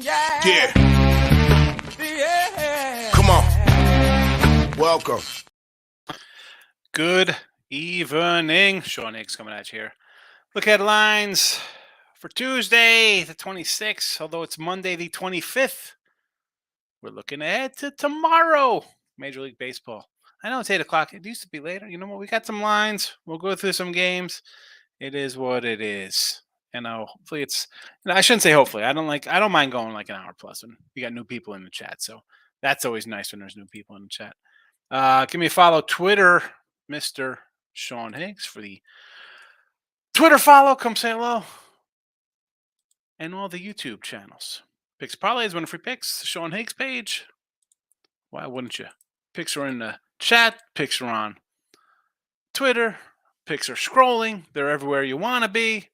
Yeah. Come on. Welcome. Good evening. Sean Higgs coming at you here. Look at headlines for Tuesday, the 26th, although it's Monday, the 25th. We're looking ahead to tomorrow, Major League Baseball. I know it's 8 o'clock. It used to be later. You know what? We got some lines. We'll go through some games. It is what it is. Hopefully it's. I shouldn't say hopefully. I don't mind going like an hour plus, and we got new people in the chat, so that's always nice when there's new people in the chat. Give me a follow Twitter, Mr. Sean Higgs, for the Twitter follow. Come say hello. And all the YouTube channels. Picks Parlays, Winning Free Picks, the Sean Higgs page. Why wouldn't you? Picks are in the chat. Picks are on Twitter. Picks are scrolling. They're everywhere you want to be.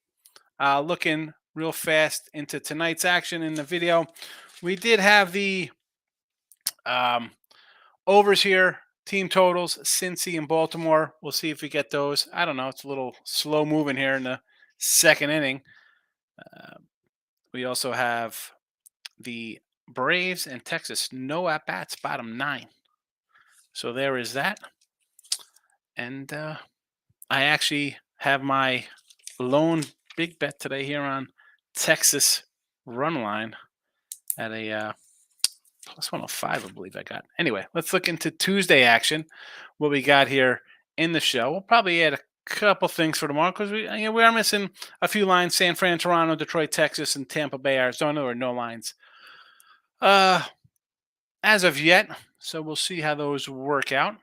Looking real fast into tonight's action in the video. We did have the overs here. Team totals, Cincy and Baltimore. We'll see if we get those. I don't know. It's a little slow moving here in the second inning. We also have the Braves and Texas. No at-bats, bottom 9. So there is that. And I actually have my lone big bet today here on Texas run line at a plus 105, I believe I got. Anyway, let's look into Tuesday action. What we got here in the show. We'll probably add a couple things for tomorrow because we are missing a few lines. San Fran, Toronto, Detroit, Texas, and Tampa Bay, Arizona. There are no lines as of yet. So we'll see how those work out.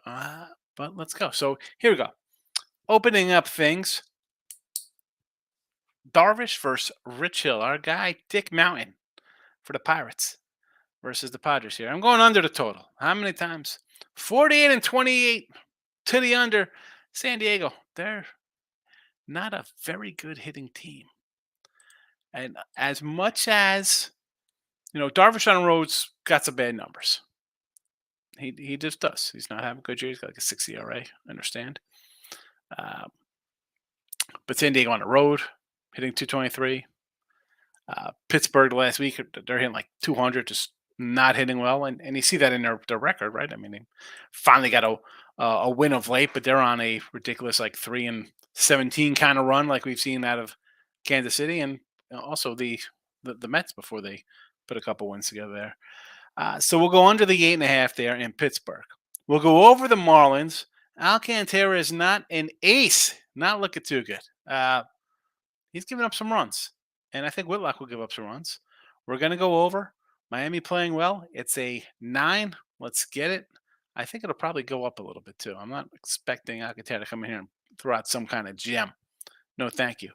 But let's go. So here we go. Opening up things. Darvish versus Rich Hill. Our guy, Dick Mountain, for the Pirates versus the Padres here. I'm going under the total. How many times? 48 and 28 to the under. San Diego, they're not a very good hitting team. And as much as, Darvish on the road's got some bad numbers. He just does. He's not having a good year. He's got like a 6 ERA, I understand. But San Diego on the road, hitting 223. Pittsburgh last week, they're hitting like 200, just not hitting well. And you see that in their record, right? I mean, they finally got a win of late, but they're on a ridiculous like 3-17 kind of run like we've seen out of Kansas City, and also the Mets before they put a couple wins together there. So we'll go under the 8.5 there in Pittsburgh. We'll go over the Marlins. Alcantara is not an ace. Not looking too good. He's giving up some runs. And I think Whitlock will give up some runs. We're going to go over. Miami playing well. It's a 9. Let's get it. I think it'll probably go up a little bit too. I'm not expecting Alcantara to come in here and throw out some kind of gem. No, thank you.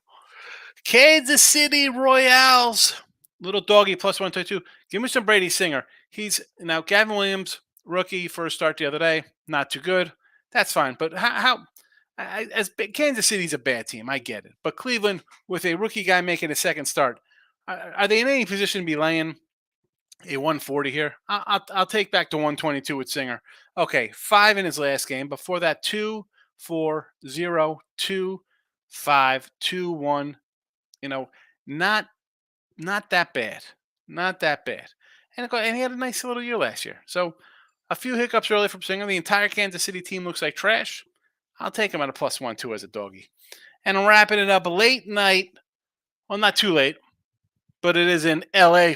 Kansas City Royals. Little doggy plus 122. Give me some Brady Singer. He's now Gavin Williams, rookie, first start the other day. Not too good. That's fine. But as Kansas City's a bad team, I get it. But Cleveland, with a rookie guy making a second start, are they in any position to be laying a 140 here? I'll take back to 122 with Singer. Okay, 5 in his last game. Before that, 2, 4, 0, 2, 5, 2, 1. Not that bad. Not that bad. And he had a nice little year last year. So a few hiccups early from Singer. The entire Kansas City team looks like trash. I'll take him at a plus 1-2 as a doggy. And I'm wrapping it up late night. Well, not too late, but it is in L.A.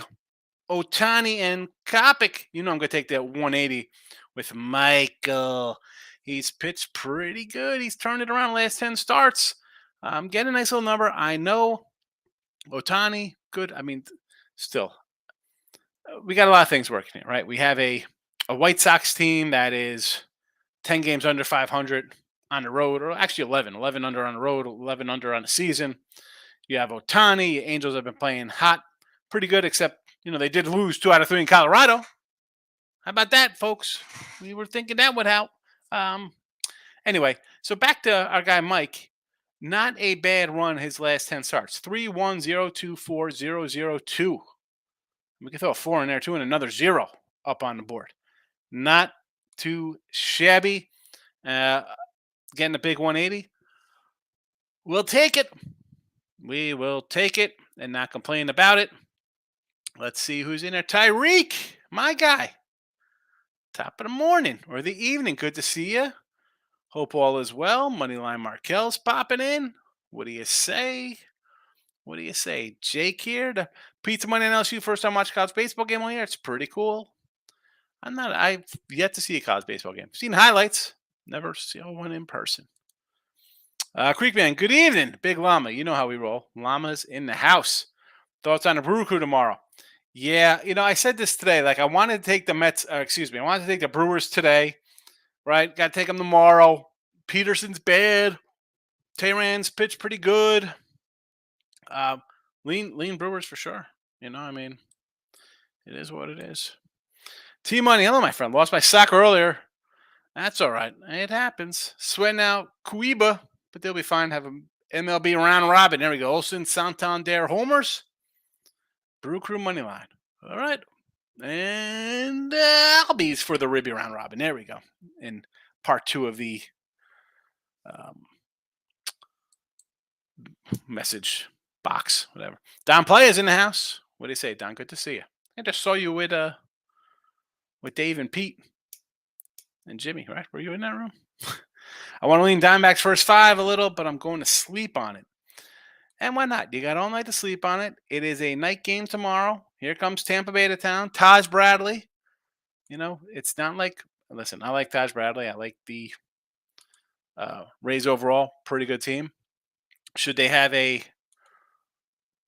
Ohtani and Kopech. I'm going to take that 180 with Michael. He's pitched pretty good. He's turned it around the last 10 starts. I'm getting a nice little number. I know Ohtani, good. I mean, still, we got a lot of things working here, right? We have a White Sox team that is 10 games under 500 on the road, or actually 11 under on the road, 11 under on the season. You have Ohtani. Angels have been playing hot, pretty good, except, they did lose 2 out of 3 in Colorado. How about that, folks? We were thinking that would help. Anyway, so back to our guy Mike. Not a bad run his last 10 starts. 3-1, 0-2, 4, 0-0-2. We can throw a 4 in there too and another 0 up on the board. Not too shabby. Getting a big 180. We'll take it. We will take it and not complain about it. Let's see who's in there. Tyreek, my guy. Top of the morning or the evening. Good to see you. Hope all is well. Moneyline Markel's popping in. What do you say? What do you say? Jake here. The Pizza Money and LSU first time watch college baseball game all year. It's pretty cool. I've yet to see a college baseball game. Seen highlights. Never see one in person. Creekman, good evening. Big Llama. You know how we roll. Llama's in the house. Thoughts on the Brew Crew tomorrow? Yeah, I said this today. Like, I wanted to take the Mets, I wanted to take the Brewers today, right? Got to take them tomorrow. Peterson's bad. Tehran's pitched pretty good. Lean Brewers for sure. It is what it is. T Money, hello, my friend. Lost my sock earlier. That's all right. It happens. Sweating out Cuiba, but they'll be fine. Have a MLB round robin. There we go. Olsen, Santander, homers. Brew Crew money line. All right. And Albies for the Ribby round robin. There we go. In part 2 of the message box, whatever. Don Play is in the house. What do you say, Don? Good to see you. I just saw you with Dave and Pete and Jimmy, right? Were you in that room? I want to lean Diamondbacks first 5 a little, but I'm going to sleep on it. And why not? You got all night to sleep on it. It is a night game tomorrow. Here comes Tampa Bay to town. Taj Bradley. It's not like, listen, I like Taj Bradley. I like the Rays overall. Pretty good team. Should they have a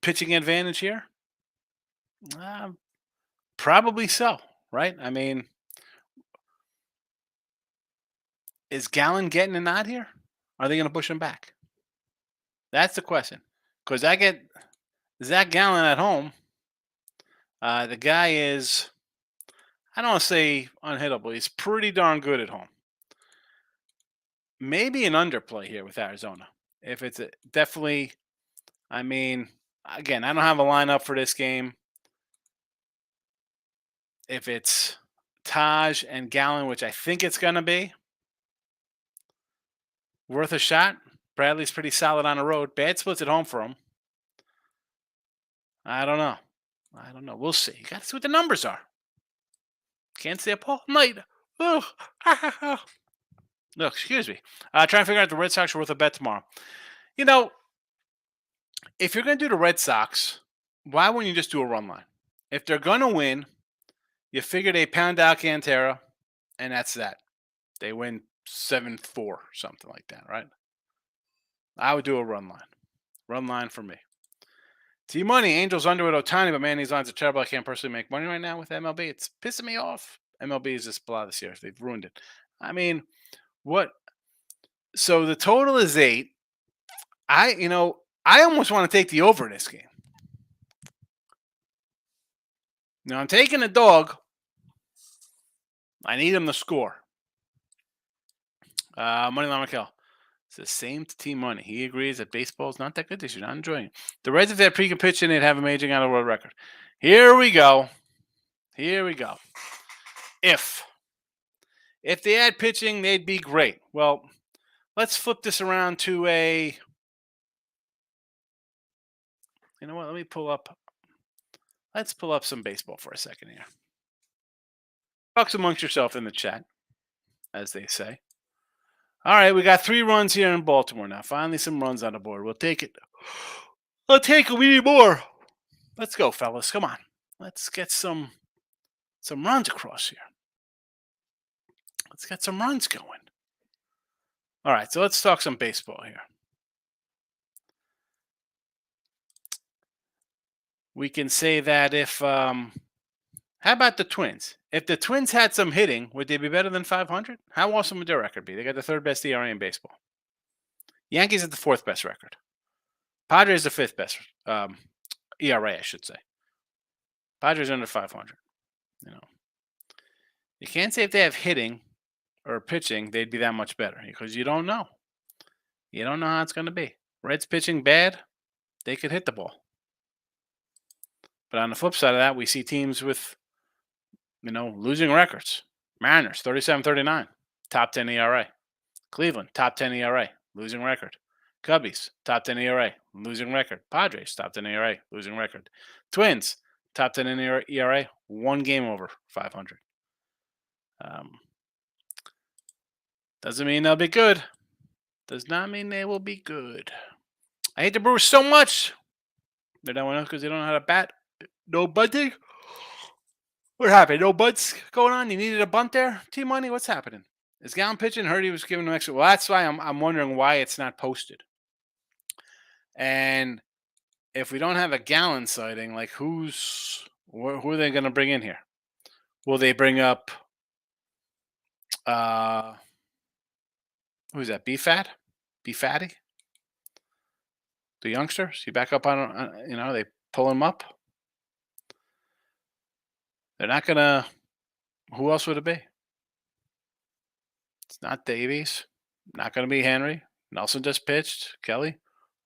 pitching advantage here? Probably so, right? I mean, is Gallen getting a nod here? Are they going to push him back? That's the question. Because I get Zach Gallen at home. The guy is, I don't want to say unhittable. He's pretty darn good at home. Maybe an underplay here with Arizona. If it's definitely, again, I don't have a lineup for this game. If it's Taj and Gallen, which I think it's going to be, worth a shot. Bradley's pretty solid on the road. Bad splits at home for him. I don't know. We'll see. You got to see what the numbers are. Can't stay up all night. Oh, no, excuse me. Trying to figure out the Red Sox are worth a bet tomorrow. If you're going to do the Red Sox, why wouldn't you just do a run line? If they're going to win, you figure they pound Alcantara, and that's that. They win 7-4, something like that, right? I would do a run line. Run line for me. T-Money, Angels under with Ohtani, but man, these lines are terrible. I can't personally make money right now with MLB. It's pissing me off. MLB is just blah this year. They've ruined it. What? So the total is 8. I almost want to take the over in this game. Now I'm taking a dog. I need him to score. Moneyline Raquel. It's the same to Team Money. He agrees that baseball is not that good this year. Not enjoying it. The Reds, if they had pre pitch in, they'd have him aging out of world record. Here we go. If they had pitching, they'd be great. Well, let's flip this around to a. You know what? Let's pull up some baseball for a second here. Talk amongst yourself in the chat, as they say. All right, we got 3 runs here in Baltimore now. Finally, some runs on the board. We'll take it. We need more. Let's go, fellas. Come on. Let's get some runs across here. Let's get some runs going. All right, so let's talk some baseball here. We can say that if how about the Twins? If the Twins had some hitting, would they be better than 500? How awesome would their record be? They got the 3rd best ERA in baseball. Yankees at the 4th best record. Padres the 5th best ERA, I should say. Padres under 500. You can't say if they have hitting or pitching, they'd be that much better because you don't know. You don't know how it's going to be. Reds pitching bad, they could hit the ball. But on the flip side of that, we see teams with, losing records. Mariners, 37-39, top 10 ERA. Cleveland, top 10 ERA, losing record. Cubbies, top 10 ERA, losing record. Padres, top 10 ERA, losing record. Twins, Top 10 in ERA, one game over 500. Doesn't mean they'll be good. Does not mean they will be good. I hate the Brewers so much. They're not winning because they don't know how to bat. No bunting. What happened? No bunts going on. You needed a bunt there. T-Money. What's happening? Is Gallen pitching? Heard he was giving them extra. Well, that's why I'm wondering why it's not posted. And if we don't have a Gallen sighting, like who are they going to bring in here? Will they bring up who's that? B-Fat? B-Fatty? The youngster? Is he back up on they pull him up? They're not going to. Who else would it be? It's not Davies. Not going to be Henry. Nelson just pitched. Kelly.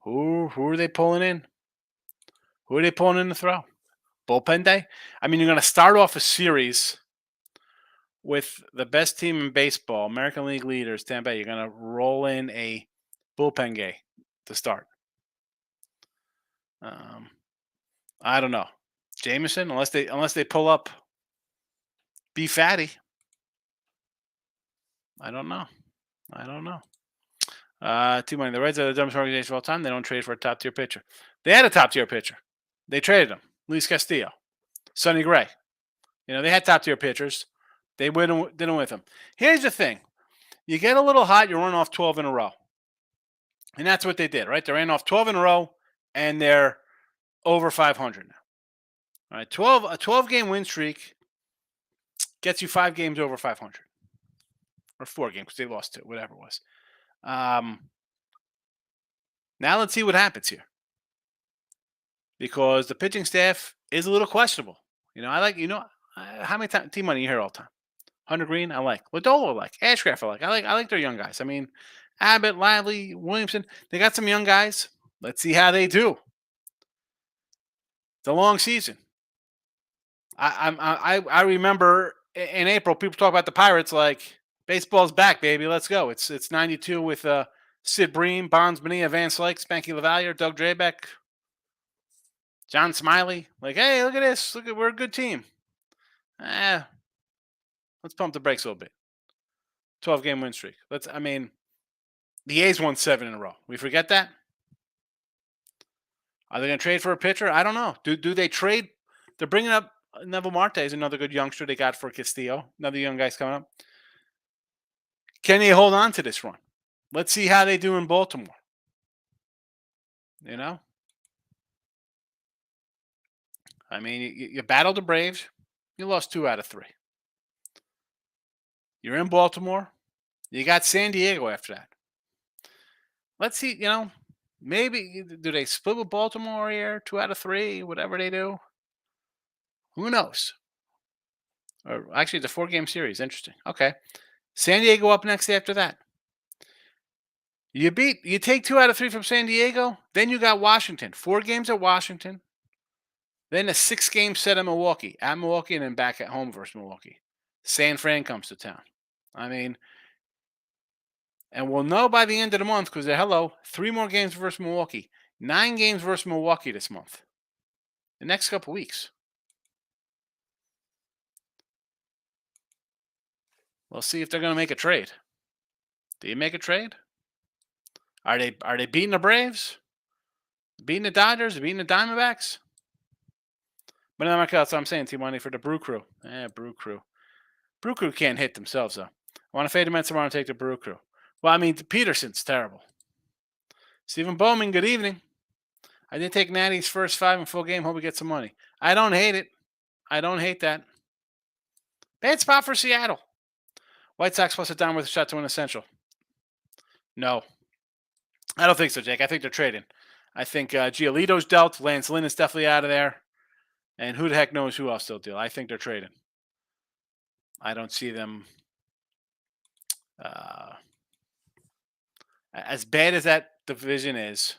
Who are they pulling in? Who are they pulling in to throw? Bullpen day? I mean, you're going to start off a series with the best team in baseball, American League leaders, Tampa Bay. You're going to roll in a bullpen game to start. I don't know. Jameson, unless they pull up B Fatty. I don't know. T-Money. The Reds are the dumbest organization of all time. They don't trade for a top-tier pitcher. They had a top-tier pitcher. They traded him. Luis Castillo. Sonny Gray. They had top-tier pitchers. They didn't with him. Here's the thing. You get a little hot, you run off 12 in a row. And that's what they did, right? They ran off 12 in a row, and they're over 500 now. All right, a 12-game win streak gets you 5 games over 500. Or 4 games, because they lost 2, whatever it was. Now let's see what happens here. Because the pitching staff is a little questionable. I like, how many times T-Money you hear all the time? Hunter Green, I like. Lodolo, I like. Ashcraft, I like. I like their young guys. I mean, Abbott, Lively, Williamson, they got some young guys. Let's see how they do. It's a long season. I remember in April people talk about the Pirates like baseball's back, baby. Let's go. It's 92 with Sid Bream, Bonds, Bonilla, Van Slyke, Spanky LaValliere, Doug Drabeck, John Smiley. Like, hey, look at this. We're a good team. Let's pump the brakes a little bit. 12-game win streak. The A's won 7 in a row. We forget that? Are they going to trade for a pitcher? I don't know. Do they trade? They're bringing up Neville Marte, is another good youngster they got for Castillo. Another young guy's coming up. Can they hold on to this run? Let's see how they do in Baltimore. I mean, you battled the Braves. You lost 2 out of 3. You're in Baltimore. You got San Diego after that. Let's see, maybe do they split with Baltimore here? 2 out of 3, whatever they do. Who knows? Or actually, it's a 4-game series. Interesting. Okay. San Diego up next after that. You take 2 out of 3 from San Diego. Then you got Washington. 4 games at Washington. Then a 6-game set at Milwaukee, and then back at home versus Milwaukee. San Fran comes to town. I mean, and we'll know by the end of the month because 3 more games versus Milwaukee. 9 games versus Milwaukee this month. The next couple weeks. We'll see if they're going to make a trade. Do you make a trade? Are they beating the Braves? Beating the Dodgers? Beating the Diamondbacks? But that's what I'm saying. T-Money for the Brew Crew. Brew Crew. Brew Crew can't hit themselves, though. I want to fade them out tomorrow and take the Brew Crew. Well, I mean, Peterson's terrible. Stephen Bowman, good evening. I did take Natty's first 5 in full game. Hope we get some money. I don't hate it. I don't hate that. Bad spot for Seattle. White Sox plus a dime worth a shot to win the Central. No. I don't think so, Jake. I think they're trading. I think Giolito's dealt. Lance Lynn is definitely out of there. And who the heck knows who else they'll deal. I think they're trading. I don't see them as bad as that division is.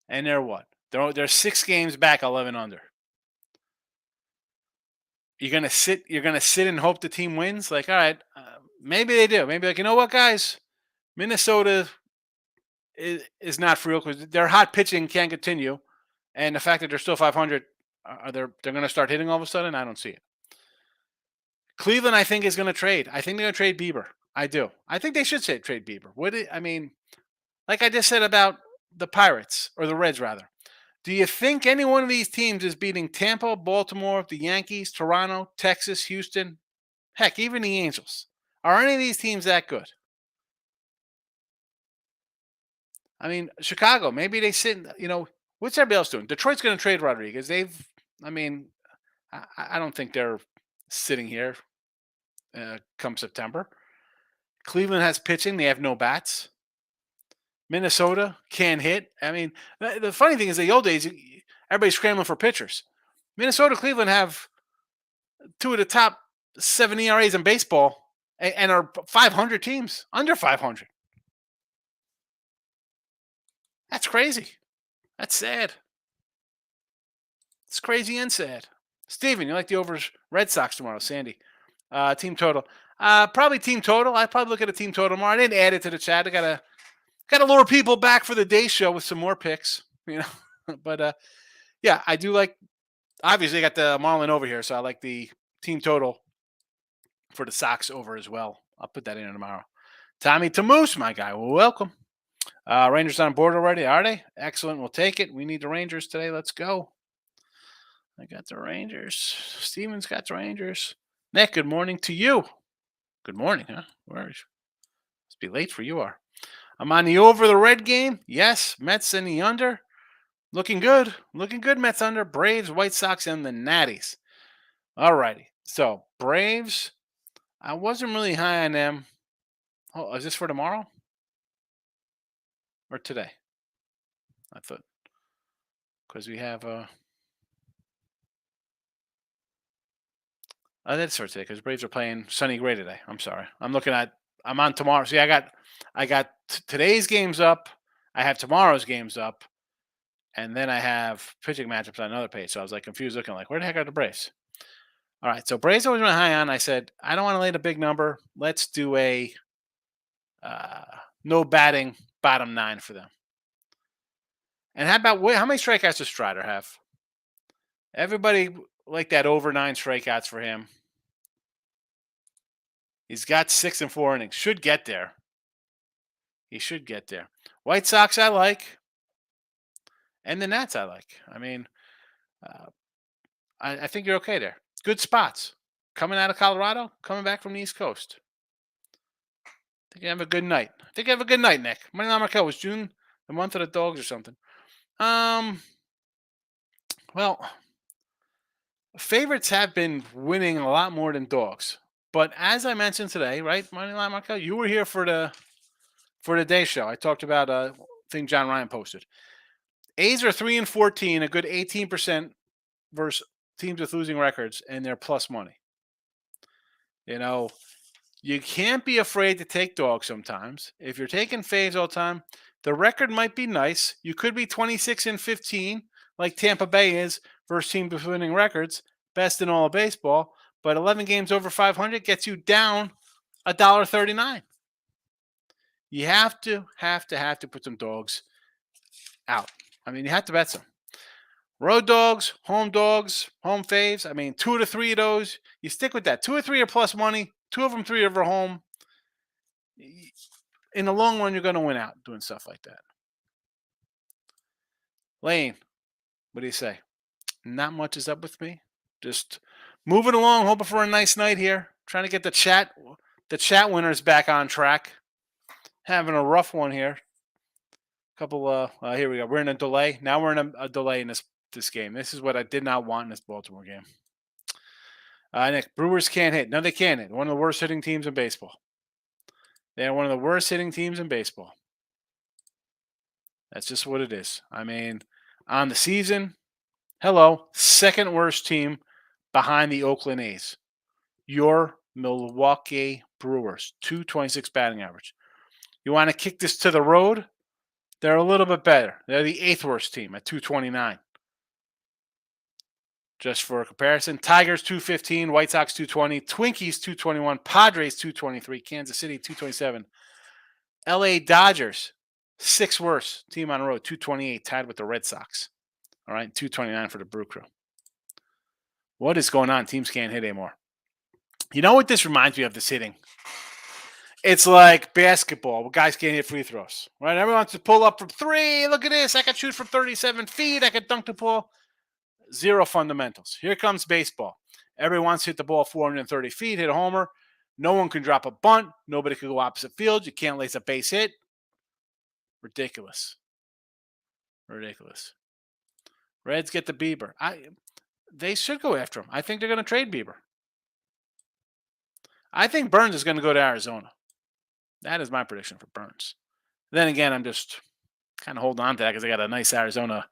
And they're what? They're 6 games back, 11 under. You're gonna sit and hope the team wins. Like, all right, maybe they do. Maybe you know what, guys, Minnesota is not for real because their hot pitching can't continue, and the fact that they're still 500 they're going to start hitting all of a sudden? I don't see it. Cleveland, I think, is going to trade. I think they're going to trade Bieber. I do. I think they should trade Bieber. I mean, like I just said about the Pirates or the Reds, rather. Do you think any one of these teams is beating Tampa, Baltimore, the Yankees, Toronto, Texas, Houston, heck, even the Angels? Are any of these teams that good? I mean, Chicago, maybe they sit. What's everybody else doing? Detroit's going to trade Rodriguez. I mean, I don't think they're sitting here come September. Cleveland has pitching. They have no bats. Minnesota can't hit. I mean, the funny thing is, the old days, everybody's scrambling for pitchers. Minnesota, Cleveland have two of the top 7 ERAs in baseball and are 500 teams, under 500. That's crazy. That's sad. It's crazy and sad. Steven, you like the over Red Sox tomorrow, Sandy? Team total. Probably team total. I'd probably look at a team total tomorrow. I didn't add it to the chat. I gotta lure people back for the day show with some more picks, But yeah, I do like. Obviously, I got the Marlin over here, so I like the team total for the Sox over as well. I'll put that in tomorrow. Tommy Tamoose, my guy, welcome. Rangers on board already, are they? Excellent. We'll take it. We need the Rangers today. Let's go. I got the Rangers. Steven's got the Rangers. Nick, good morning to you. Good morning, huh? Must be late for you are. I'm on the over the red game. Yes, Mets and the under. Looking good. Looking good, Mets under. Braves, White Sox, and the Natties. All righty. So, Braves, I wasn't really high on them. Oh, is this for tomorrow? Or today? I thought. Because we have that's for today because Braves are playing Sunny Gray today. I'm sorry. I'm on tomorrow. See, I got today's games up. I have tomorrow's games up, and then I have pitching matchups on another page. So I was like confused, looking like where the heck are the Braves? All right, so Braves always went high on. I said I don't want to lay the big number. Let's do a no batting bottom 9 for them. And how many strikeouts does Strider have? Everybody like that over 9 strikeouts for him. He's got 6 and 4 innings. Should get there. He should get there. White Sox I like. And the Nats I like. I mean, I think you're okay there. Good spots. Coming out of Colorado, coming back from the East Coast. I think you have a good night. Nick. Moneyline Markel was June, the month of the dogs or something. Well, favorites have been winning a lot more than dogs. But as I mentioned today, right, Moneyline Markel, you were here for the day show. I talked about a thing John Ryan posted. A's are 3-14, a good 18% versus teams with losing records, and they're plus money. You can't be afraid to take dogs sometimes. If you're taking faves all the time, the record might be nice. You could be 26-15, like Tampa Bay is, versus teams with winning records, best in all of baseball. But 11 games over 500 gets you down $1.39. You have to put some dogs out. I mean, you have to bet some. Road dogs, home faves. I mean, 2 to 3 of those. You stick with that. 2 or 3 are plus money. 2 of them, 3 over home. In the long run, you're going to win out doing stuff like that. Lane, what do you say? Not much is up with me. Just moving along, hoping for a nice night here. Trying to get the chat winners back on track. Having a rough one here. Here we go. We're in a delay. Now we're in a delay in this game. This is what I did not want in this Baltimore game. Nick, Brewers can't hit. No, they can't hit. One of the worst hitting teams in baseball. They are one of the worst hitting teams in baseball. That's just what it is. I mean, on the season, second worst team behind the Oakland A's. Your Milwaukee Brewers, 226 batting average. You want to kick this to the road? They're a little bit better. They're the 8th worst team at 229. Just for a comparison, Tigers 215, White Sox 220, Twinkies 221, Padres 223, Kansas City 227, LA Dodgers 6th worst team on the road 228, tied with the Red Sox. All right, 229 for the Brew Crew. What is going on? Teams can't hit anymore. You know what this reminds me of, this hitting? It's like basketball where guys can't hit free throws, right? Everyone wants to pull up from three. Look at this. I can shoot from 37 feet. I can dunk the ball. Zero fundamentals. Here comes baseball. Everyone wants to hit the ball 430 feet, hit a homer. No one can drop a bunt. Nobody can go opposite field. You can't lace a base hit. Ridiculous. Ridiculous. Reds get the Bieber. They should go after him. I think they're going to trade Bieber. I think Burns is going to go to Arizona. That is my prediction for Burns. Then again, I'm just kind of holding on to that because I got a nice Arizona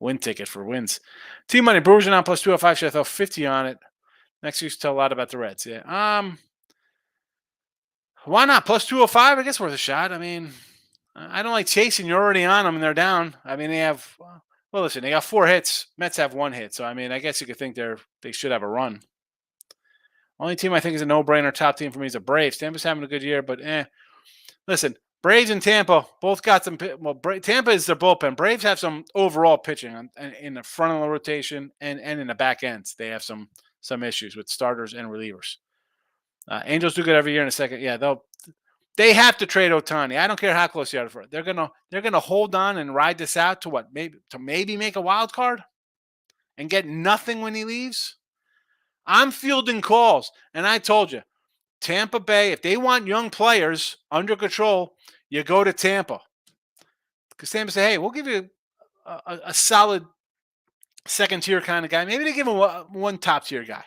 win ticket for wins. Team money, Brewers are now plus 205. Should I throw 50 on it? Next week's tell a lot about the Reds. Yeah. Why not? Plus 205, I guess worth a shot. I mean, I don't like chasing. You're already on them and they're down. I mean, they have, well, listen, they got 4 hits. Mets have 1 hit. So, I mean, I guess you could think they should have a run. Only team I think is a no-brainer top team for me is the Braves. Tampa's having a good year, but listen, Braves and Tampa both got some. Well, Tampa is their bullpen. Braves have some overall pitching in the front of the rotation and in the back ends. They have some issues with starters and relievers. Angels do good every year in a second. Yeah, they have to trade Ohtani. I don't care how close you are for it. They're gonna hold on and ride this out to maybe make a wild card and get nothing when he leaves. I'm fielding calls, and I told you, Tampa Bay, if they want young players under control, you go to Tampa. Because Tampa say, hey, we'll give you a solid second-tier kind of guy. Maybe they give him one top-tier guy.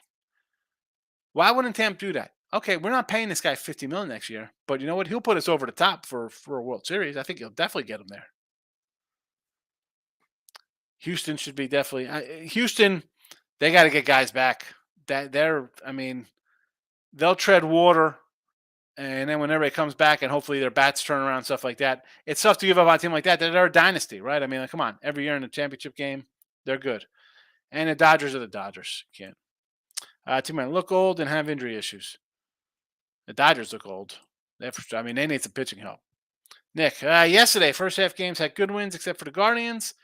Why wouldn't Tampa do that? Okay, we're not paying this guy $50 million next year, but you know what? He'll put us over the top for a World Series. I think he'll definitely get him there. Houston should be definitely Houston. They got to get guys back. They'll tread water, and then when everybody comes back and hopefully their bats turn around, stuff like that, it's tough to give up on a team like that. They're a dynasty, right? I mean, come on. Every year in the championship game, they're good. And the Dodgers are the Dodgers. You can't. Team might look old and have injury issues. The Dodgers look old. They need some pitching help. Nick, yesterday, first half games had good wins except for the Guardians.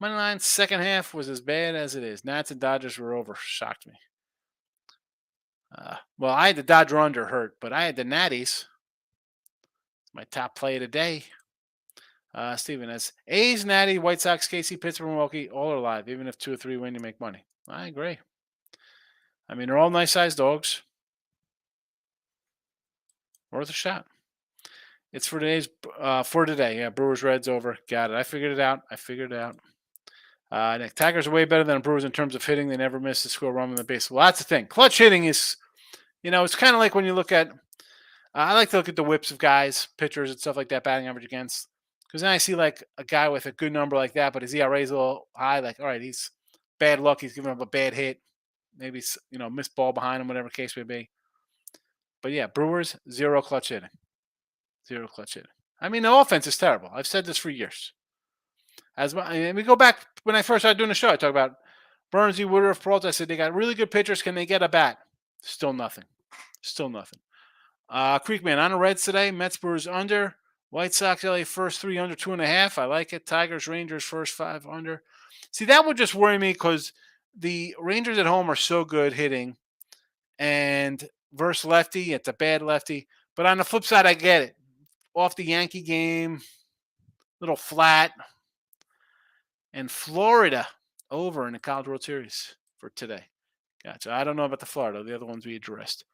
Money line, second half was as bad as it is. Nats and Dodgers were over. Shocked me. Well, I had the Dodger under hurt, but I had the Natties. My top play of the day. Steven has A's, Natty, White Sox, KC, Pittsburgh, Milwaukee, all are live. Even if 2 or 3 win, you make money. I agree. I mean, they're all nice-sized dogs. Worth a shot. It's for today. Yeah, Brewers, Reds over. Got it. I figured it out. Nick, Tigers are way better than Brewers in terms of hitting. They never miss a score run on the base. Well, that's the thing. Clutch hitting is, it's kind of like when you look at, I like to look at the whips of guys, pitchers and stuff like that, batting average against. Because then I see like a guy with a good number like that, but his ERA is a little high. Like, all right, he's bad luck. He's giving up a bad hit. Maybe, missed ball behind him, whatever case may be. But yeah, Brewers, 0 clutch hitting. 0 clutch hitting. I mean, the offense is terrible. I've said this for years. We go back when I first started doing the show, I talked about Burns, Woodruff, Peralta. I said they got really good pitchers. Can they get a bat? Still nothing. Creekman on the Reds today. Mets, Brewers under. White Sox, LA first 3 under 2.5. I like it. Tigers, Rangers first 5 under. See, that would just worry me because the Rangers at home are so good hitting, and versus lefty, it's a bad lefty. But on the flip side, I get it. Off the Yankee game, little flat. And Florida over in the College World Series for today. Gotcha. I don't know about the Florida. The other ones we addressed.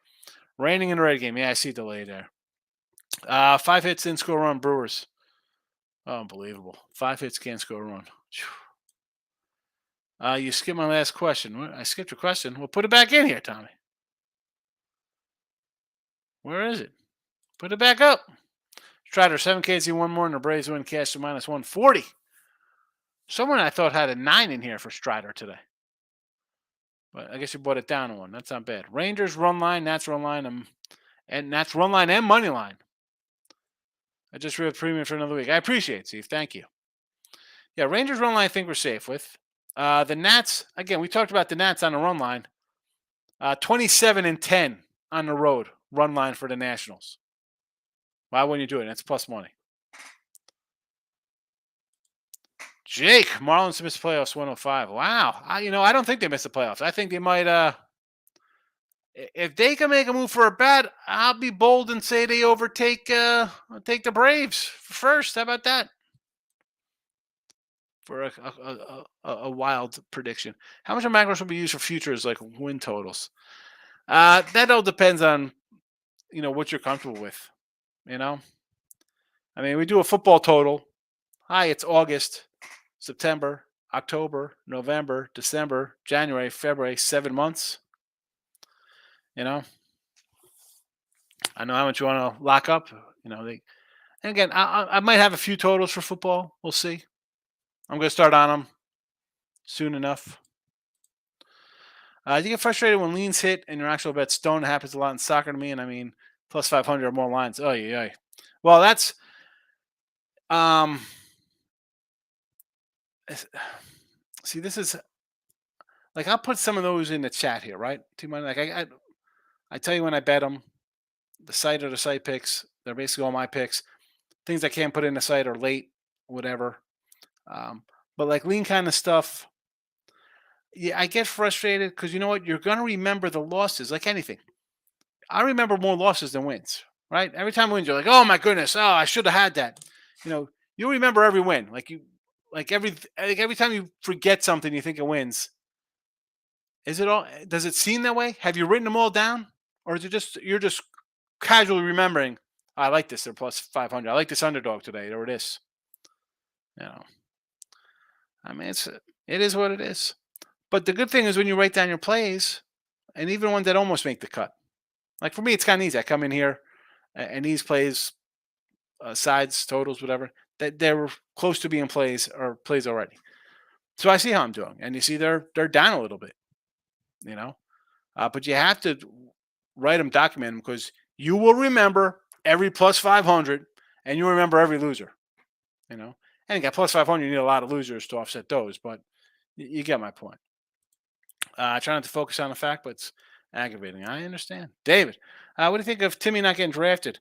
Raining in the Red game. Yeah, I see delay there. 5 hits, didn't score a run. Brewers. Unbelievable. 5 hits, can't score a run. You skipped my last question. I skipped your question. Well, put it back in here, Tommy. Where is it? Put it back up. Strider, 7 KZ, 1 more, and the Braves win cash to minus 140. Someone I thought had a 9 in here for Strider today. But I guess you brought it down to 1. That's not bad. Rangers run line, Nats run line, and Nats run line and money line. I just read premium for another week. I appreciate it, Steve. Thank you. Yeah, Rangers run line I think we're safe with. The Nats, again, we talked about the Nats on the run line. 27-10 on the road, run line for the Nationals. Why wouldn't you do it? That's plus money. Jake, Marlins missed the playoffs 105. Wow. I don't think they missed the playoffs. I think they might if they can make a move for a bet, I'll be bold and say they take the Braves first. How about that? For a wild prediction. How much of macros will be used for futures like win totals? That all depends on what you're comfortable with. You know, I mean, we do a football total. Hi, it's August, September, October, November, December, January, February, 7 months. I know how much you want to lock up. And again, I might have a few totals for football. We'll see. I'm going to start on them soon enough. You get frustrated when leans hit and your actual bet's stoned. It happens a lot in soccer to me, and I mean, plus 500 or more lines. Oh, yeah. Well, that's see, this is like I'll put some of those in the chat here, right? Like I tell you when I bet them. The site or the site picks. They're basically all my picks. Things I can't put in the site are late, whatever. But like lean kind of stuff, yeah, I get frustrated because you know what? You're gonna remember the losses, like anything. I remember more losses than wins, right? Every time wins, you're like, oh my goodness, oh I should have had that. You remember every win, every time you forget something, you think it wins. Is it all? Does it seem that way? Have you written them all down, or is it just you're just casually remembering? I like this. They're plus 500. I like this underdog today, or this. I mean, it is what it is. But the good thing is when you write down your plays, and even ones that almost make the cut. Like for me, it's kind of easy. I come in here, and these plays, sides, totals, whatever, that they're close to being plays already. So I see how I'm doing, and you see they're down a little bit, but you have to write them, document them, because you will remember every plus 500, and you remember every loser. And again, plus 500, you need a lot of losers to offset those, but you get my point. I try not to focus on the fact, but it's aggravating. I understand. David, what do you think of Timmy not getting drafted?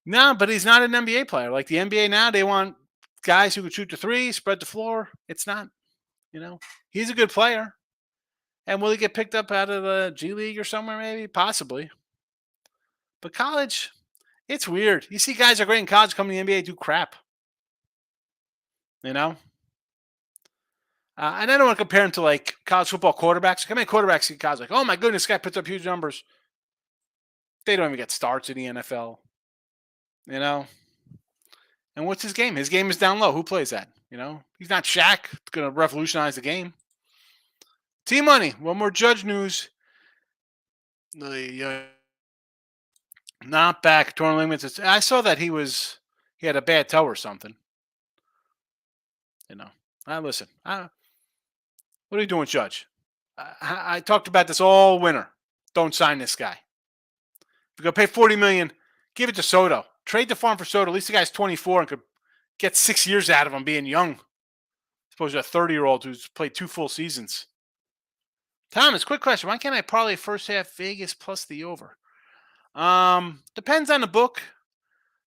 No, but he's not an NBA player. Like the NBA now, they want guys who can shoot the three, spread the floor. It's not, he's a good player. And will he get picked up out of the G League or somewhere? Maybe, possibly. But college, it's weird. You see guys are great in college, come to the NBA, do crap. And I don't want to compare him to like college football quarterbacks. How many quarterbacks in college? Like, oh my goodness, this guy puts up huge numbers. They don't even get starts in the NFL. And what's his game? His game is down low. Who plays that? He's not Shaq. It's going to revolutionize the game. T-Money. One more Judge news. Not back. Torn ligaments. I saw that he had a bad toe or something. Listen. What are you doing, Judge? I talked about this all winter. Don't sign this guy. If you're going to pay $40 million, give it to Soto. Trade the farm for Soto. At least the guy's 24 and could get 6 years out of him being young. As opposed to a 30-year-old who's played 2 full seasons. Thomas, quick question. Why can't I parlay first half Vegas plus the over? Depends on the book.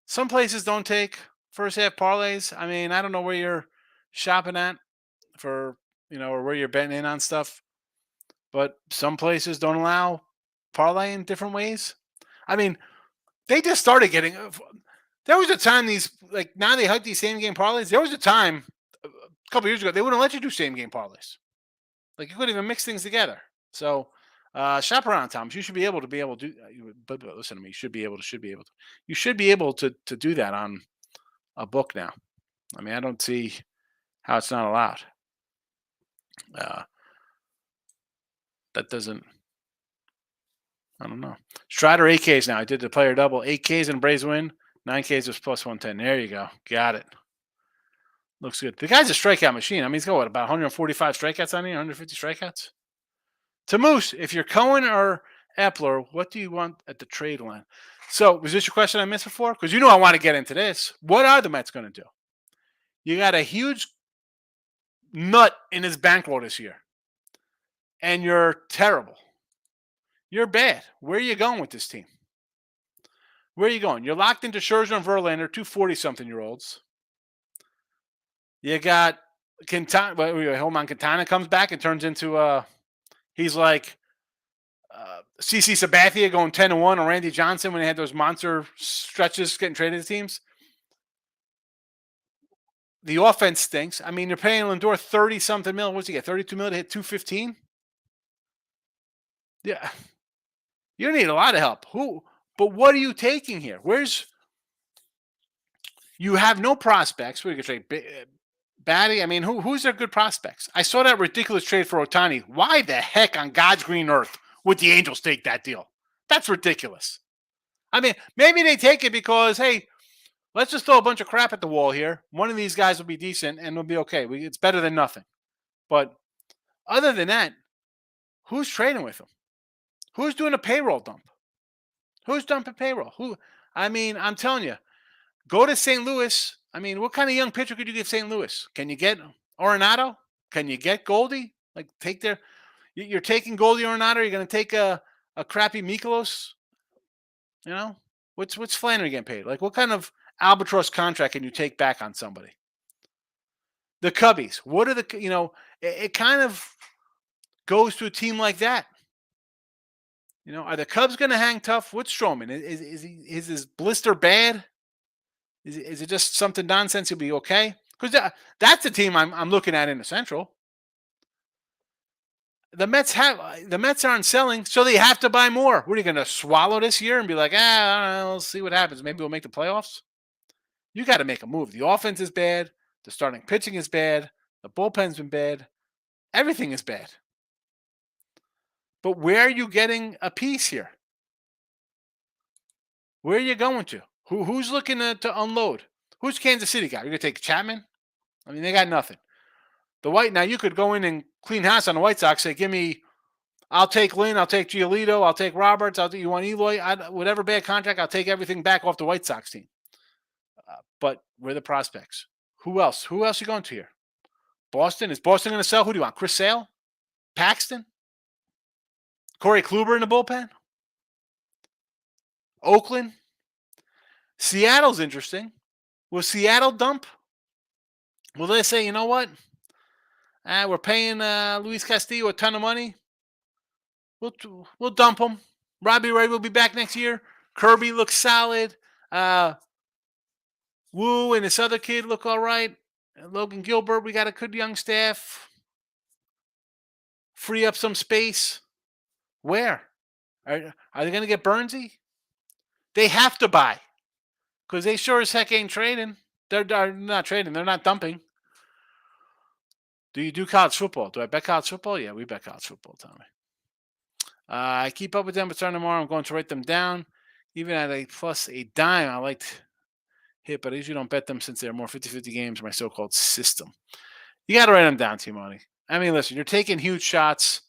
Some places don't take first half parlays. I mean, I don't know where you're shopping at for, or where you're betting in on stuff. But some places don't allow parlay in different ways. I mean, they just started getting. There was a time now they hype these same game parlays. There was a time a couple years ago they wouldn't let you do same game parlays. Like you couldn't even mix things together. So shop around, Thomas. You should be able to do. But listen to me. You should be able to. You should be able to do that on a book now. I mean, I don't see how it's not allowed. That doesn't. I don't know. Strider 8Ks now. I did the player double. 8Ks and Braves win. 9Ks was plus 110. There you go. Got it. Looks good. The guy's a strikeout machine. I mean, he's got about 145 strikeouts on here, 150 strikeouts. To Moose, if you're Cohen or Epler, what do you want at the trade line? So, was this your question I missed before? Because I want to get into this. What are the Mets going to do? You got a huge nut in his bankroll this year. And you're terrible. You're bad. Where are you going with this team? Where are you going? You're locked into Scherzer and Verlander, 2 40-something-year-olds. You got Quintana comes back and turns into he's like CC Sabathia going 10-1 on Randy Johnson when they had those monster stretches getting traded to teams. The offense stinks. I mean, you're paying Lindor 30 something mil. What's he get? 32 mil to hit 215? Yeah. You need a lot of help. But what are you taking here? You have no prospects. We could trade Batty. I mean, who's their good prospects? I saw that ridiculous trade for Ohtani. Why the heck on God's green earth would the Angels take that deal? That's ridiculous. I mean, maybe they take it because, hey, let's just throw a bunch of crap at the wall here. One of these guys will be decent and it'll be okay. It's better than nothing. But other than that, who's trading with them? Who's doing a payroll dump? Who's dumping payroll? I mean, I'm telling you, go to St. Louis. I mean, what kind of young pitcher could you give St. Louis? Can you get Arenado? Can you get Goldie? Like, you're taking Goldie Arenado. You're going to take a crappy Mikolas. You know, what's Flannery getting paid? Like, what kind of albatross contract can you take back on somebody? The Cubbies. What are it kind of goes to a team like that. Are the Cubs going to hang tough? What's Stroman? Is his blister bad? Is it just something nonsense? He'll be okay? Because that's the team I'm looking at in the Central. The Mets aren't selling, so they have to buy more. What are you going to swallow this year and be like, I don't know, we'll see what happens. Maybe we'll make the playoffs. You got to make a move. The offense is bad. The starting pitching is bad. The bullpen's been bad. Everything is bad. But where are you getting a piece here? Where are you going to? Who's looking to unload? Who's Kansas City got? You're going to take Chapman? I mean, they got nothing. Now you could go in and clean house on the White Sox. Say, I'll take Lynn, I'll take Giolito, I'll take Roberts, you want Eloy, whatever bad contract, I'll take everything back off the White Sox team. But we're the prospects. Who else? Who else are you going to here? Boston? Is Boston going to sell? Who do you want? Chris Sale? Paxton? Corey Kluber in the bullpen? Oakland? Seattle's interesting. Will Seattle dump? Will they say, you know what? We're paying Luis Castillo a ton of money. We'll dump him. Robbie Ray will be back next year. Kirby looks solid. Wu and this other kid look all right. Logan Gilbert, we got a good young staff. Free up some space. Where? Are they going to get Burnsy? They have to buy. Because they sure as heck ain't trading. They're not trading. They're not dumping. Do you do college football? Do I bet college football? Yeah, we bet college football, Tommy. I keep up with them, but starting tomorrow, I'm going to write them down. Even at a plus a dime, I like to hit, but I usually don't bet them since they're more 50-50 games, my so-called system. You got to write them down, T-Money. I mean, listen, you're taking huge shots.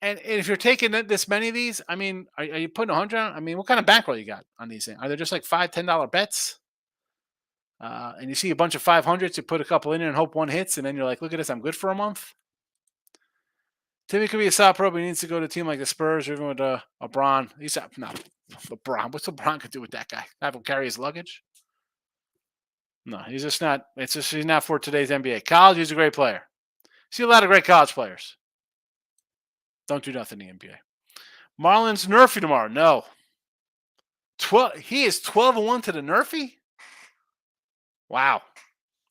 And if you're taking this many of these, I mean, are you putting 100 on? I mean, what kind of bankroll you got on these things? Are they just like $5, $10 bets? And you see a bunch of 500s, you put a couple in there and hope one hits, and then you're like, look at this, I'm good for a month. Timmy could be a solid pro, but he needs to go to a team like the Spurs or even with LeBron. LeBron. What's LeBron could do with that guy? Have him carry his luggage? No, he's just not. He's not for today's NBA. College, he's a great player. See a lot of great college players. Don't do nothing in the NBA. Marlins Nerfy tomorrow. No. He is 12-1 to the Nerfy? Wow.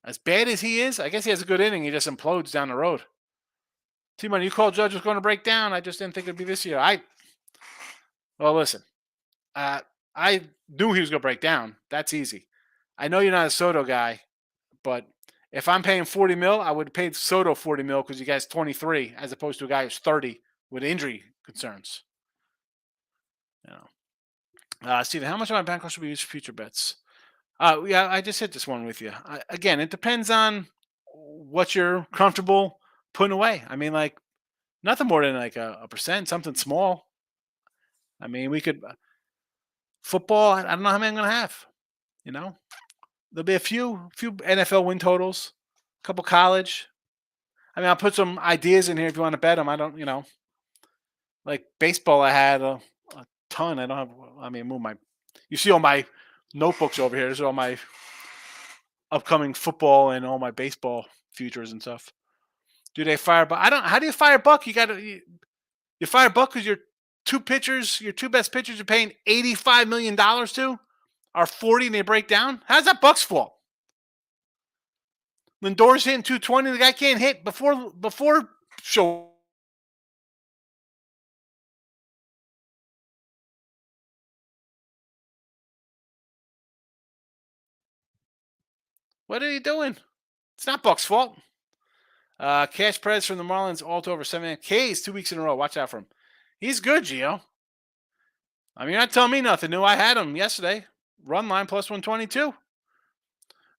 As bad as he is, I guess he has a good inning. He just implodes down the road. T-Money, you called Judge was going to break down. I just didn't think it'd be this year. Well, listen. I knew he was going to break down. That's easy. I know you're not a Soto guy, but if I'm paying 40 mil, I would have paid Soto 40 mil because you guys 23 as opposed to a guy who's 30 with injury concerns. Steven, how much of my bankroll should be used for future bets? Yeah, I just hit this one with you. Again, it depends on what you're comfortable putting away. I mean, like nothing more than like a percent, something small. I mean, we could football. I don't know how many I'm going to have. There'll be a few NFL win totals, a couple college. I mean, I'll put some ideas in here if you want to bet them. I don't, like baseball. I had a ton. I don't have. I mean, you see all my notebooks over here. There's all my upcoming football and all my baseball futures and stuff. Do they fire Buck? I don't. How do you fire Buck? You fire Buck because your two best pitchers you're paying $85 million to are 40 and they break down. How's that Buck's fault? Lindor's hitting 220. The guy can't hit before show. What are you doing? It's not Buck's fault. Cash Perez from the Marlins, all to over 7 Ks 2 weeks in a row. Watch out for him. He's good, Gio. I mean, you're not telling me nothing new. I had him yesterday. Run line plus 122.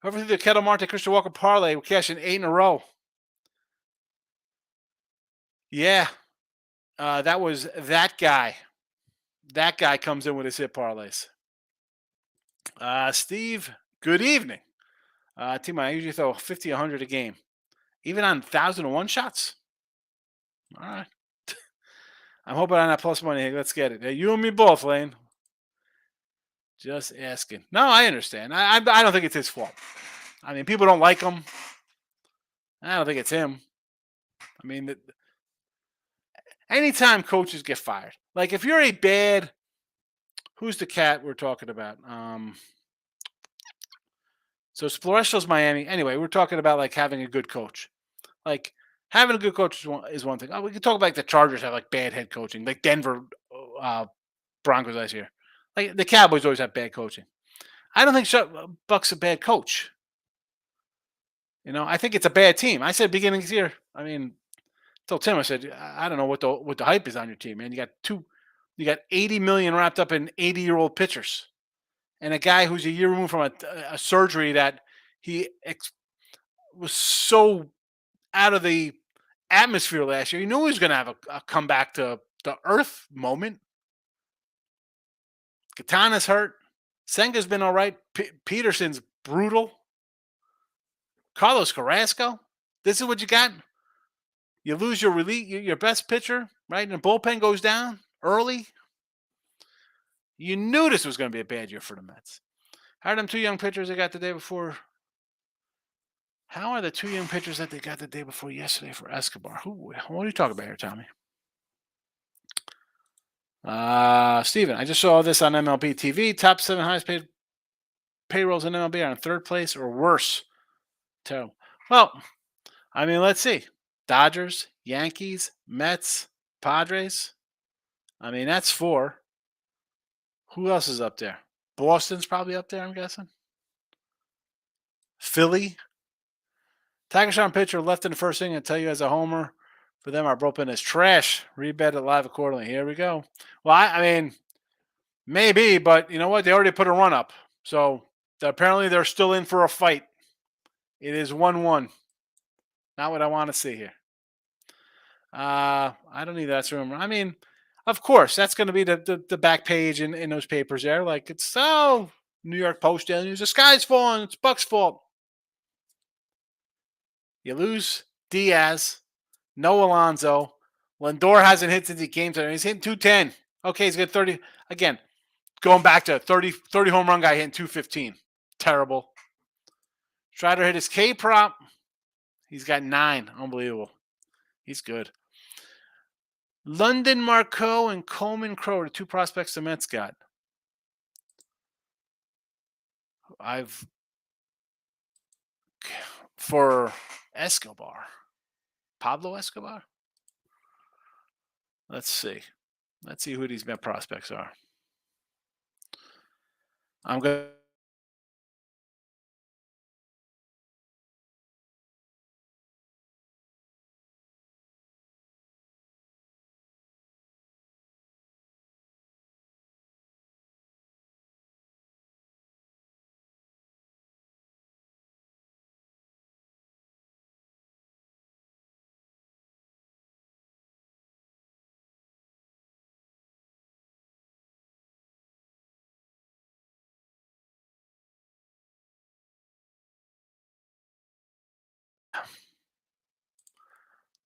Over through the Kettle Marte Christian Walker parlay. We're cashing 8 in a row. Yeah. That was that guy. That guy comes in with his hit parlays. Steve, good evening. Team, I usually throw 50, 100 a game. Even on 1,001 shots? All right. I'm hoping on that plus money. Let's get it. Hey, you and me both, Lane. Just asking. No, I understand. I don't think it's his fault. I mean, people don't like him. I don't think it's him. I mean, anytime coaches get fired, like if you're a bad, who's the cat we're talking about? So Splorestro's Miami. Anyway, we're talking about like having a good coach. Like having a good coach is one thing. We can talk about like the Chargers have like bad head coaching, like Denver Broncos last year. Like the Cowboys always have bad coaching. I don't think Buck's a bad coach. You know, I think it's a bad team. I said beginning of the year. I mean, told Tim, I said, I don't know what the hype is on your team, man. You got 80 million wrapped up in 80-year-old pitchers, and a guy who's a year removed from a surgery that he was so out of the atmosphere last year. You knew he was going to have a comeback to the earth moment. Katana's hurt. Senga's been all right. Peterson's brutal. Carlos Carrasco. This is what you got. You lose your best pitcher, right? And the bullpen goes down early. You knew this was going to be a bad year for the Mets. How are them two young pitchers they got the day before? How are the two young pitchers that they got the day before yesterday for Escobar? What are you talking about here, Tommy? Steven, I just saw this on MLB TV. Top 7 highest paid payrolls in MLB are in third place or worse. Terrible. Well, I mean, let's see. Dodgers, Yankees, Mets, Padres. I mean, that's 4. Who else is up there? Boston's probably up there, I'm guessing. Philly. Tiger Sean pitcher left in the first inning and tell you as a homer. For them, our bullpen is trash. Rebed it live accordingly. Here we go. Well, I mean, maybe, but you know what? They already put a run up. So apparently they're still in for a fight. It is 1-1. Not what I want to see here. I don't need that rumor. I mean, of course, that's going to be the back page in those papers there. Like, it's, New York Post Daily News. The sky's falling. It's Buck's fault. You lose Diaz. No Alonso. Lindor hasn't hit since he came to. He's hitting 210. Okay, he's got 30. Again, going back to 30 home run guy hitting 215. Terrible. Strider hit his K prop. He's got 9. Unbelievable. He's good. London Marcoux and Coleman Crow are the 2 prospects the Mets got. For Escobar. Pablo Escobar? Let's see. Let's see who these Met prospects are. I'm going to.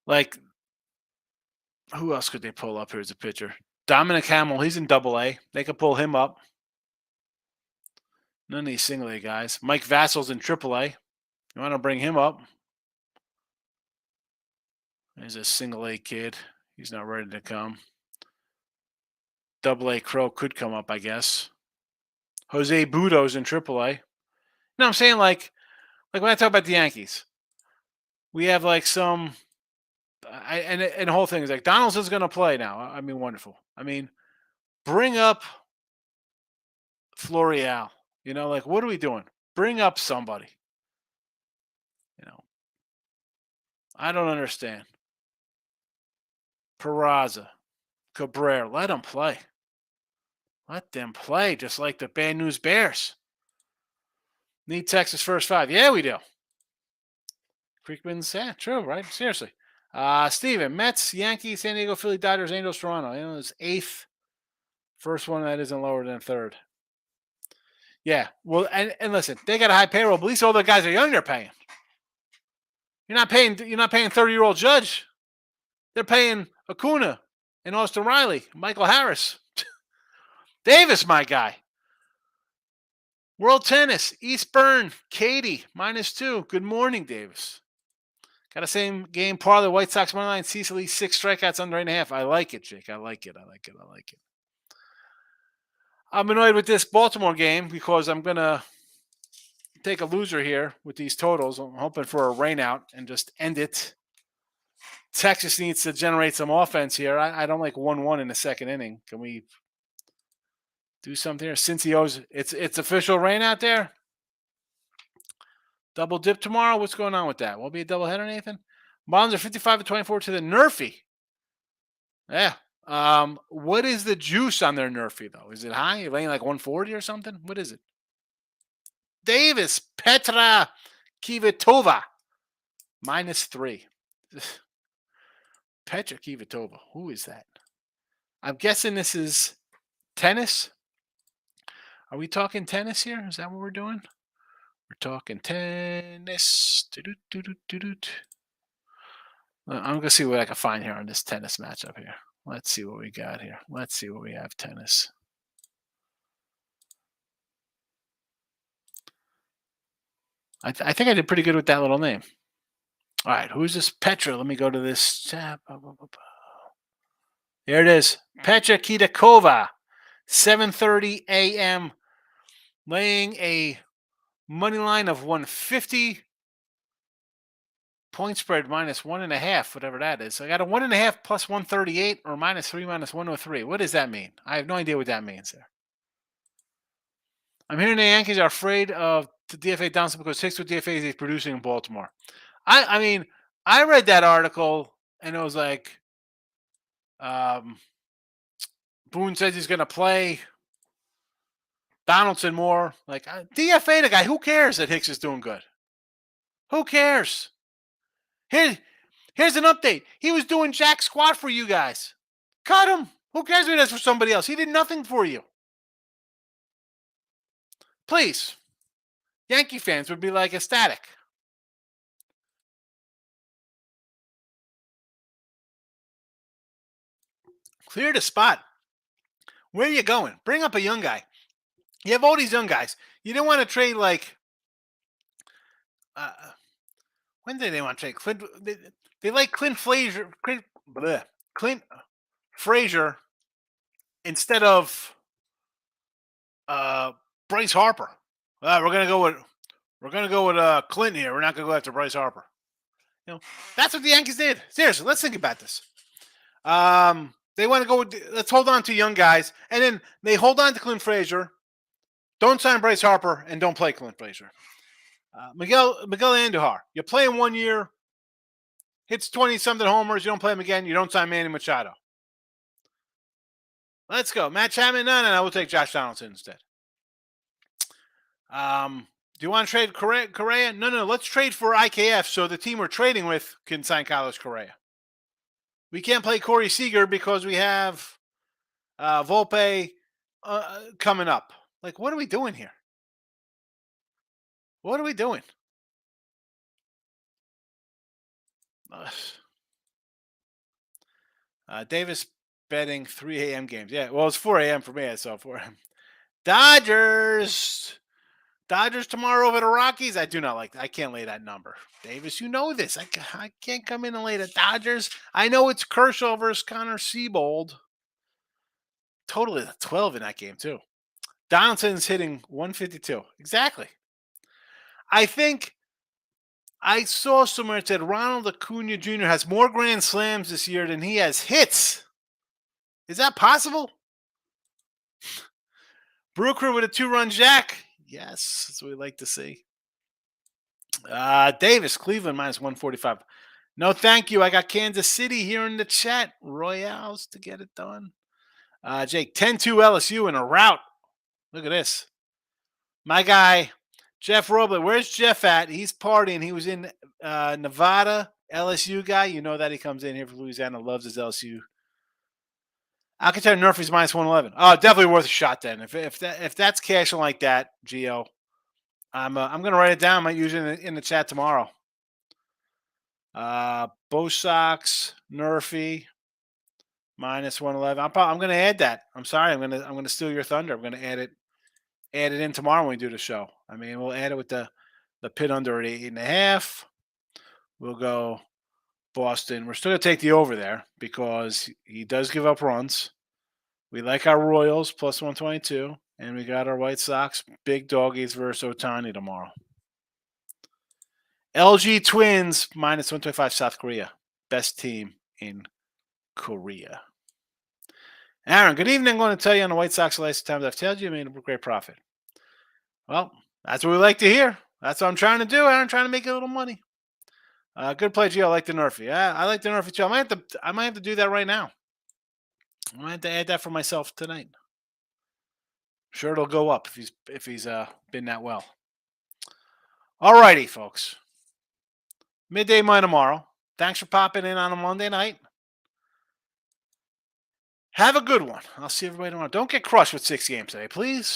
Like, who else could they pull up here as a pitcher? Dominic Hamill, he's in Double-A. They could pull him up. None of these Single-A guys. Mike Vassal's in Triple-A. You want to bring him up? There's a single A kid. He's not ready to come. Double A Crow could come up, I guess. Jose Budo's in Triple A. No, I'm saying like when I talk about the Yankees, we have like some, and the whole thing is like Donaldson's going to play now. I mean, wonderful. I mean, bring up Florial. You know, like what are we doing? Bring up somebody. You know, I don't understand. Peraza, Cabrera, let them play. Let them play, just like the Bad News Bears. Need Texas first five. Yeah, we do. Creekman's, yeah, true, right? Seriously. Steven, Mets, Yankees, San Diego, Philly, Dodgers, Angels, Toronto. You know, it's eighth. First one that isn't lower than third. Yeah. Well, and listen, they got a high payroll, but at least all the guys are young they're paying. You're not paying 30-year-old Judge. They're paying Acuna and Austin Riley, Michael Harris. Davis, my guy. World Tennis, Eastburn, Katie, -2. Good morning, Davis. Got a same game parlay, White Sox money line, Cecily, 6 strikeouts under 8.5. I like it, Jake. I like it. I'm annoyed with this Baltimore game because I'm going to take a loser here with these totals. I'm hoping for a rain out and just end it. Texas needs to generate some offense here. I don't like 1-1 in the second inning. Can we do something here? Cincy owes it's official rain out there. Double dip tomorrow. What's going on with that? Will it be a doubleheader, Nathan? Bonds are 55-24 to the Nerfy. Yeah. What is the juice on their Nerfy though? Is it high? You're laying like 140 or something? What is it? Davis, Petra Kvitova, -3. Petra Kvitova. Who is that? I'm guessing this is tennis. Are we talking tennis here? Is that what we're doing? We're talking tennis. I'm going to see what I can find here on this tennis matchup here. Let's see what we got here. Let's see what we have tennis. I think I did pretty good with that little name. All right, who's this Petra? Let me go to this. Here it is. Petra Kvitova, 7:30 a.m. Laying a money line of 150. Point spread -1.5, whatever that is. So I got a 1.5 plus 138 or -3 minus 103. What does that mean? I have no idea what that means there. I'm hearing the Yankees are afraid of the DFA Donaldson because 6 with DFAs he's producing in Baltimore. I mean, I read that article and it was like, Boone says he's going to play Donaldson more. Like, DFA the guy. Who cares that Hicks is doing good? Who cares? Here's an update. He was doing jack squat for you guys. Cut him. Who cares if he does for somebody else? He did nothing for you. Please. Yankee fans would be like ecstatic. Clear the spot. Where are you going? Bring up a young guy. You have all these young guys. You didn't want to trade like. When did they want to trade? Clint. They like Clint Frazier. Clint Frazier instead of Bryce Harper. We're gonna go with Clint here. We're not gonna go after Bryce Harper. You know, that's what the Yankees did. Seriously, let's think about this. They want to go with, let's hold on to young guys, and then they hold on to Clint Frazier. Don't sign Bryce Harper and don't play Clint Frazier. Miguel Andujar, you play him 1 year, hits 20-something homers, you don't play him again, you don't sign Manny Machado. Let's go. Matt Chapman? No. We'll take Josh Donaldson instead. Do you want to trade Correa? No. Let's trade for IKF so the team we're trading with can sign Carlos Correa. We can't play Corey Seager because we have Volpe coming up. Like, what are we doing here? What are we doing? Davis betting 3 a.m. games. Yeah, well, it's 4 a.m. for me. I saw 4 a.m. Dodgers Dodgers tomorrow over the Rockies. I do not like that. I can't lay that number. Davis, you know this. I can't come in and lay the Dodgers. I know it's Kershaw versus Connor Siebold. Totally 12 in that game, too. Donaldson's hitting 152. Exactly. I think I saw somewhere it said Ronald Acuna Jr. has more grand slams this year than he has hits. Is that possible? Brooker with a 2-run jack. Yes, that's what we like to see. Davis, Cleveland minus 145. No, thank you. I got Kansas City here in the chat. Royals to get it done. Jake, 10-2 LSU in a rout. Look at this. My guy, Jeff Roble. Where's Jeff at? He's partying. He was in Nevada. LSU guy. You know that he comes in here for Louisiana. Loves his LSU. Alcantara Murphy's minus 111. Oh, definitely worth a shot then. If that's cashing like that, Gio, I'm gonna write it down. I might use it in the chat tomorrow. Bo Sox, Murphy, minus 111. I'm gonna add that. I'm sorry. I'm gonna steal your thunder. I'm gonna add it in tomorrow when we do the show. I mean, we'll add it with the pit under at 8.5. We'll go Boston. We're still gonna take the over there because he does give up runs. We like our Royals plus 122, and we got our White Sox big doggies versus Otani tomorrow. LG Twins minus 125 South Korea. Best team in Korea. Aaron, good evening. I'm going to tell you on the White Sox the last times I've told you, I made a great profit. Well, that's what we like to hear. That's what I'm trying to do, Aaron, trying to make a little money. Good play, Gio. I like the Nerfy. Yeah, I like the Nerfy too. I might have to do that right now. I might have to add that for myself tonight. Sure, it'll go up if he's been that well. All righty, folks. Midday mine tomorrow. Thanks for popping in on a Monday night. Have a good one. I'll see everybody tomorrow. Don't get crushed with 6 games today, please.